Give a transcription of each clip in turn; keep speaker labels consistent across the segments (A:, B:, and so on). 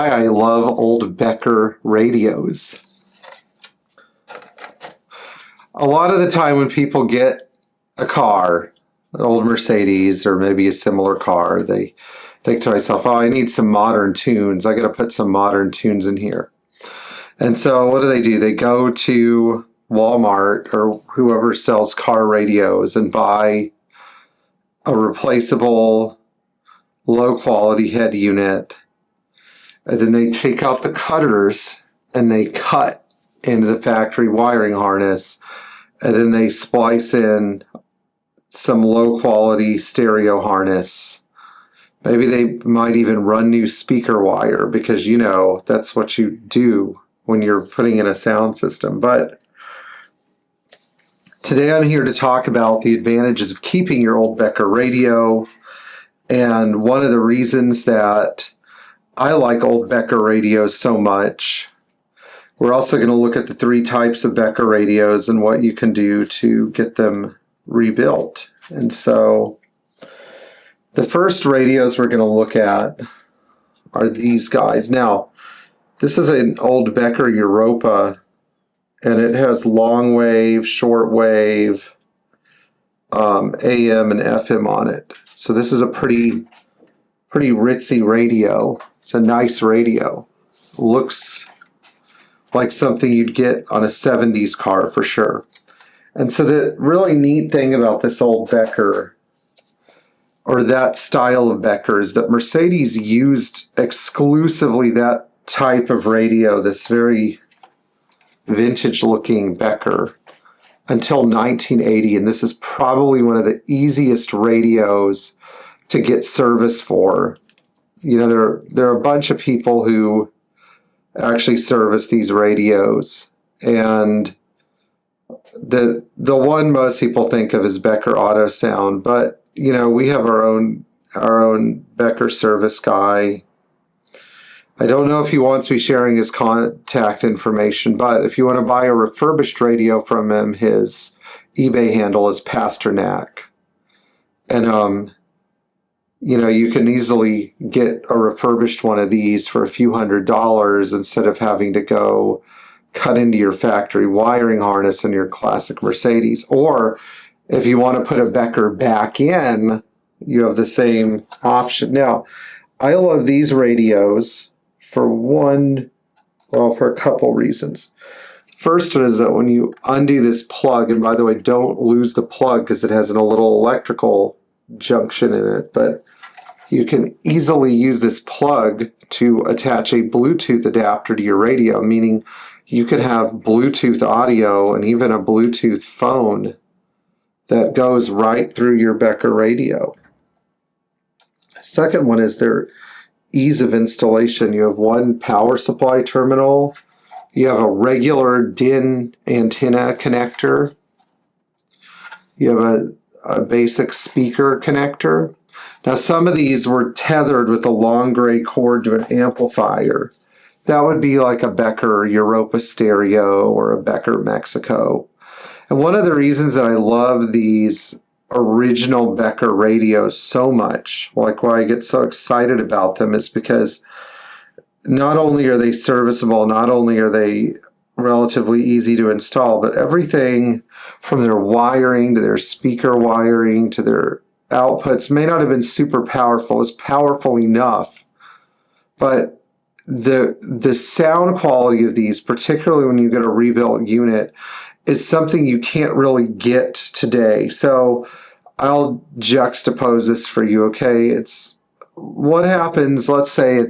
A: why I love old Becker radios. A lot of the time when people get a car, an old Mercedes or maybe a similar car, they think to myself, oh, I need some modern tunes. I got to put some modern tunes in here. And so what do? They go to Walmart or whoever sells car radios and buy a replaceable low quality head unit. And then they take out the cutters and they cut into the factory wiring harness. And then they splice in some low quality stereo harness. Maybe they might even run new speaker wire because, you know, that's what you do when you're putting in a sound system. But today I'm here to talk about the advantages of keeping your old Becker radio. And one of the reasons that I like old Becker radios so much. We're also going to look at the 3 types of Becker radios and what you can do to get them rebuilt. And so the first radios we're going to look at are these guys. Now, this is an old Becker Europa, and it has long wave, short wave, AM and FM on it. So this is a pretty ritzy radio. It's a nice radio. Looks like something you'd get on a 70s car for sure. And so the really neat thing about this old Becker, or that style of Becker, is that Mercedes used exclusively that type of radio, this very vintage looking Becker, until 1980. And this is probably one of the easiest radios to get service for. You know, there are a bunch of people who actually service these radios, and the one most people think of is Becker Auto Sound, but you know, we have our own Becker service guy. I don't know if he wants me sharing his contact information, but if you want to buy a refurbished radio from him, his eBay handle is Pasternak. And you know, you can easily get a refurbished one of these for a few $100s instead of having to go cut into your factory wiring harness in your classic Mercedes. Or if you want to put a Becker back in, you have the same option. Now, I love these radios for a couple reasons. First one is that when you undo this plug, and by the way, don't lose the plug because it has a little electrical junction in it, but you can easily use this plug to attach a Bluetooth adapter to your radio, meaning you could have Bluetooth audio and even a Bluetooth phone that goes right through your Becker radio. Second one is their ease of installation. You have one power supply terminal, you have a regular DIN antenna connector, you have a basic speaker connector. Now some of these were tethered with a long gray cord to an amplifier. That would be like a Becker Europa stereo or a Becker Mexico. And one of the reasons that I love these original Becker radios so much, like why I get so excited about them, is because not only are they serviceable, not only are they relatively easy to install, but everything from their wiring to their speaker wiring to their outputs may not have been super powerful. It's powerful enough, but the sound quality of these, particularly when you get a rebuilt unit, is something you can't really get today. So I'll juxtapose this for you, okay? It's what happens, let's say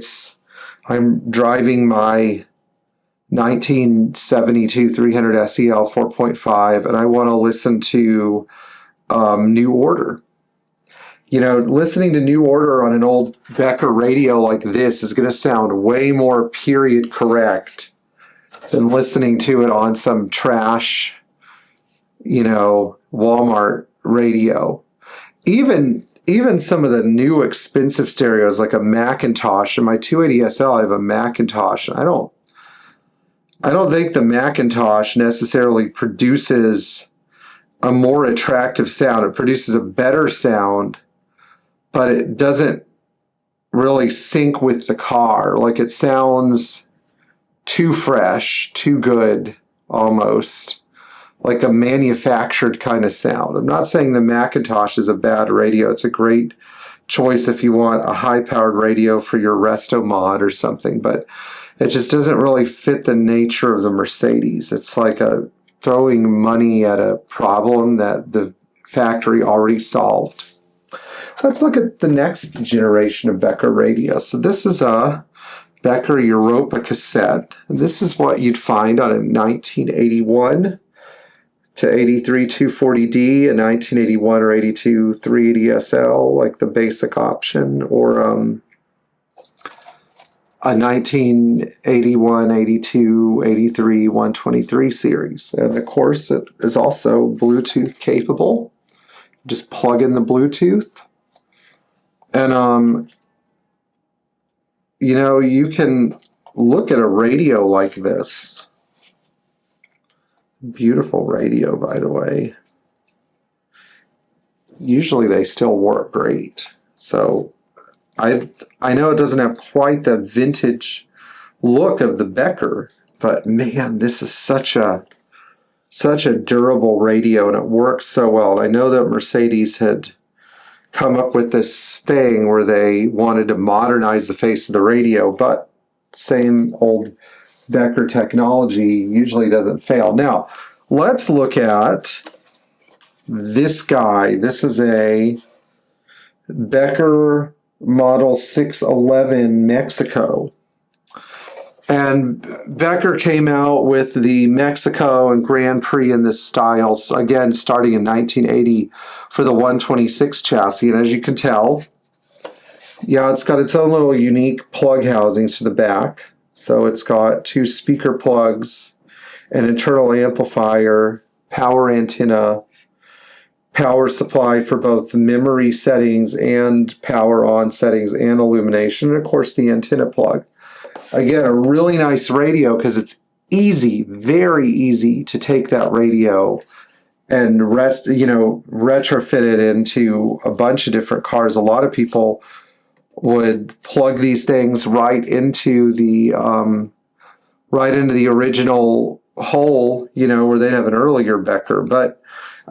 A: I'm driving my 1972 300 SEL 4.5 and I want to listen to New Order. You know, listening to New Order on an old Becker radio like this is going to sound way more period correct than listening to it on some trash, you know, Walmart radio. Even some of the new expensive stereos like a Macintosh. In my 280 SL, I have a Macintosh. I don't think the Macintosh necessarily produces a more attractive sound. It produces a better sound, but it doesn't really sync with the car. Like it sounds too fresh, too good, almost like a manufactured kind of sound. I'm not saying the Macintosh is a bad radio. It's a great choice if you want a high-powered radio for your resto mod or something, but it just doesn't really fit the nature of the Mercedes. It's like throwing money at a problem that the factory already solved. Let's look at the next generation of Becker radios. So this is a Becker Europa cassette. And this is what you'd find on a 1981 to 83 240D, a 1981 or 82 380 SL, like the basic option, or a 1981, 82, 83, 123 series. And of course, it is also Bluetooth capable. Just plug in the Bluetooth. And, you know, you can look at a radio like this. Beautiful radio, by the way. Usually they still work great. So I know it doesn't have quite the vintage look of the Becker, but man, this is such a durable radio, and it works so well. And I know that Mercedes had come up with this thing where they wanted to modernize the face of the radio, but same old Becker technology usually doesn't fail. Now, let's look at this guy. This is a Becker Model 611 Mexico. And Becker came out with the Mexico and Grand Prix in this style, again, starting in 1980 for the 126 chassis. And as you can tell, yeah, it's got its own little unique plug housings to the back. So it's got two speaker plugs, an internal amplifier, power antenna, power supply for both memory settings and power on settings and illumination, and of course the antenna plug. Again, a really nice radio because it's easy, very easy to take that radio and retrofit it into a bunch of different cars. A lot of people would plug these things right into the original hole, where they'd have an earlier Becker. But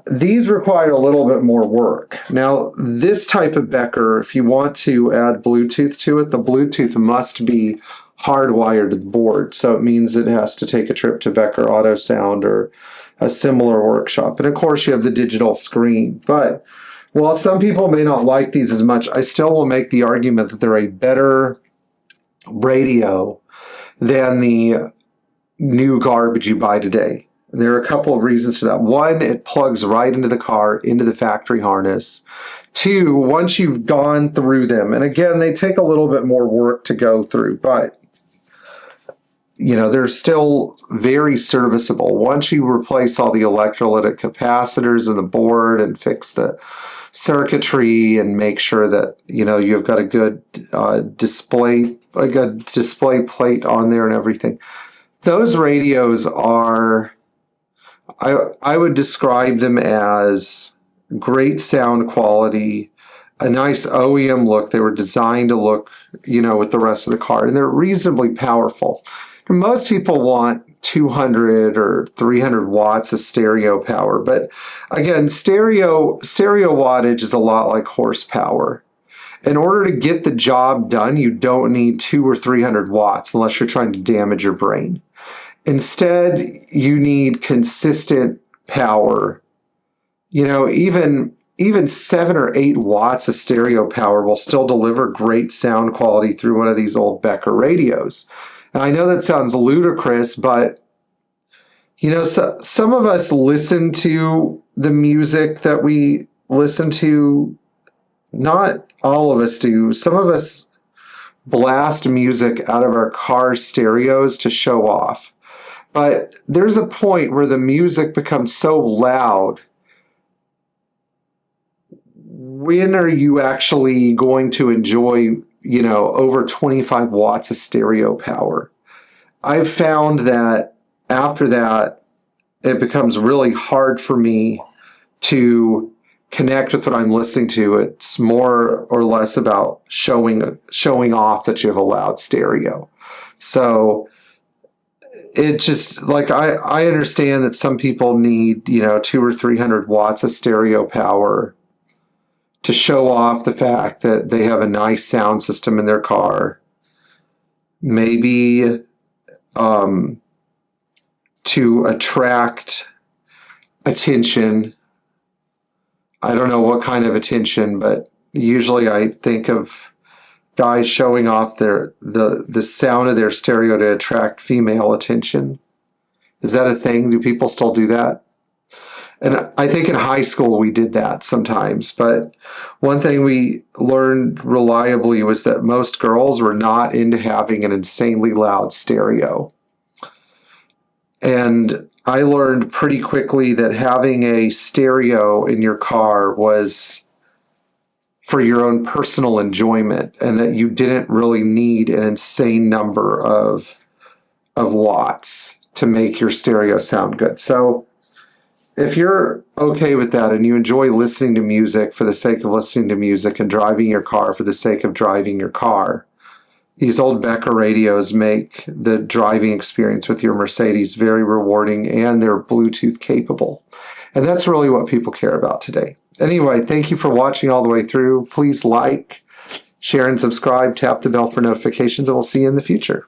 A: these require a little bit more work. Now, this type of Becker, if you want to add Bluetooth to it, the Bluetooth must be hardwired to the board. So it means it has to take a trip to Becker Auto Sound or a similar workshop. And of course, you have the digital screen. But while some people may not like these as much, I still will make the argument that they're a better radio than the new garbage you buy today. And there are a couple of reasons for that. One, it plugs right into the car, into the factory harness. Two, once you've gone through them, and again, they take a little bit more work to go through, but they're still very serviceable. Once you replace all the electrolytic capacitors in the board and fix the circuitry and make sure that you've got a good display plate on there and everything, those radios are, I would describe them as great sound quality, a nice OEM look. They were designed to look with the rest of the car, and they're reasonably powerful. And most people want 200 or 300 watts of stereo power, but again, stereo wattage is a lot like horsepower. In order to get the job done, you don't need 200 or 300 watts unless you're trying to damage your brain. Instead, you need consistent power. Even 7 or 8 watts of stereo power will still deliver great sound quality through one of these old Becker radios. And I know that sounds ludicrous, but some of us listen to the music that we listen to. Not all of us do. Some of us blast music out of our car stereos to show off. But there's a point where the music becomes so loud. When are you actually going to enjoy, over 25 watts of stereo power? I've found that after that, it becomes really hard for me to connect with what I'm listening to. It's more or less about showing off that you have a loud stereo. So it just, like, I understand that some people need, 200 or 300 watts of stereo power to show off the fact that they have a nice sound system in their car. Maybe to attract attention. I don't know what kind of attention, but usually I think of guys showing off the sound of their stereo to attract female attention. Is that a thing? Do people still do that? And I think in high school we did that sometimes. But one thing we learned reliably was that most girls were not into having an insanely loud stereo. And I learned pretty quickly that having a stereo in your car was for your own personal enjoyment, and that you didn't really need an insane number of watts to make your stereo sound good. So if you're okay with that and you enjoy listening to music for the sake of listening to music and driving your car for the sake of driving your car, these old Becker radios make the driving experience with your Mercedes very rewarding, and they're Bluetooth capable. And that's really what people care about today. Anyway, thank you for watching all the way through. Please like, share, and subscribe. Tap the bell for notifications, and we'll see you in the future.